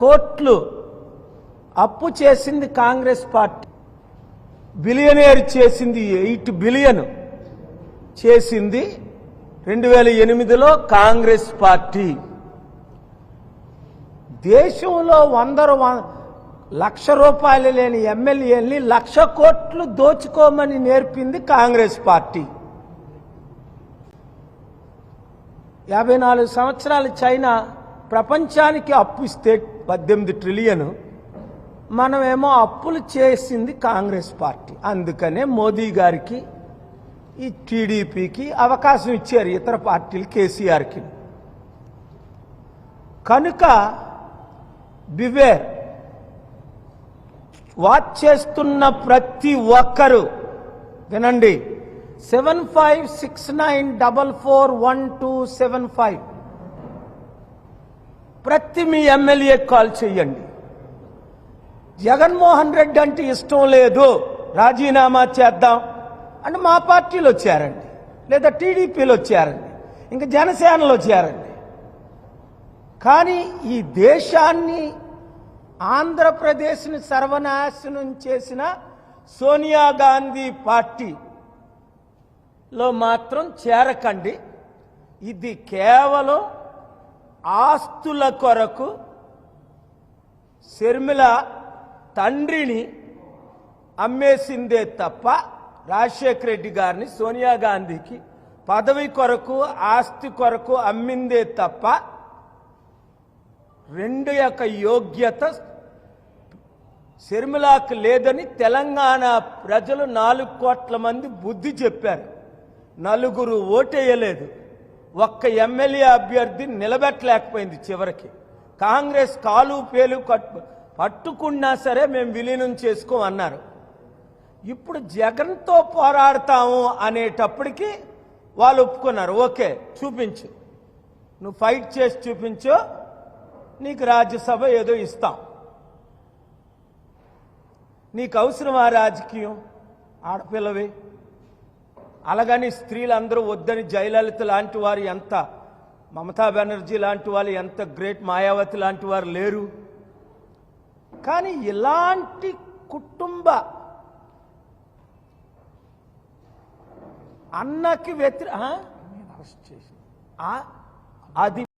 కోట్లు అప్పు చేసింది కాంగ్రెస్ పార్టీ. బిలియనేర్ చేసింది 8 బిలియన్ చేసింది 2008లో కాంగ్రెస్ పార్టీ. దేశంలో 100 రూపాయలు లేని ఎమ్మెల్యేల్ని 1,00,000 కోట్లు దోచుకోమని నేర్పింది కాంగ్రెస్ పార్టీ. 54 సంవత్సరాలు చైనా ప్రపంచానికి అప్పు ఇస్తే 18 ట్రిలియన్, మనమేమో అప్పులు చేసింది కాంగ్రెస్ పార్టీ. అందుకనే మోదీ గారికి ఈ టీడీపీకి అవకాశం ఇచ్చారు, ఇతర పార్టీలు కేసీఆర్కి. కనుక బివేర్, వాచ్ చేస్తున్న ప్రతి ఒక్కరూ వినండి. 7569441275 ప్రతి మీ ఎమ్మెల్యే కాల్ చేయండి. జగన్మోహన్ రెడ్డి అంటే ఇష్టం లేదు, రాజీనామా చేద్దాం అంటే మా పార్టీలో చేరండి, లేదా టీడీపీలో చేరండి, ఇంకా జనసేనలో చేరండి. కానీ ఈ దేశాన్ని, ఆంధ్రప్రదేశ్ని సర్వనాశనం చేసిన సోనియా గాంధీ పార్టీలో మాత్రం చేరకండి. ఇది కేవలం ఆస్తుల కొరకు షర్మిల తండ్రిని అమ్మేసిందే తప్ప, రాజశేఖర రెడ్డి గారిని సోనియా గాంధీకి పదవి కొరకు, ఆస్తి కొరకు అమ్మిందే తప్ప, రెండు యొక్క యోగ్యత షర్మిలాకు లేదని తెలంగాణ ప్రజలు 4 కోట్ల మంది బుద్ధి చెప్పారు. 4 ఓటేయలేదు. ఒక్క ఎమ్మెల్యే అభ్యర్థి నిలబెట్టలేకపోయింది. చివరికి కాంగ్రెస్ కాలు పేలు పట్టుకున్నా సరే మేము విలీనం చేసుకోమన్నారు. ఇప్పుడు జగన్తో పోరాడతాము అనేటప్పటికీ వాళ్ళు ఒప్పుకున్నారు. ఓకే, చూపించు, నువ్వు ఫైట్ చేసి చూపించు, నీకు రాజ్యసభ ఏదో ఇస్తాం. నీకు అవసరమా రాజకీయం? ఆడపిల్లవి. అలాగని స్త్రీలందరూ వద్దని జయలలిత లాంటి వారు ఎంత, మమతా బెనర్జీ లాంటి వాళ్ళు ఎంత గ్రేట్, మాయావతి లాంటి వారు లేరు. కానీ ఇలాంటి కుటుంబ అన్నకి అది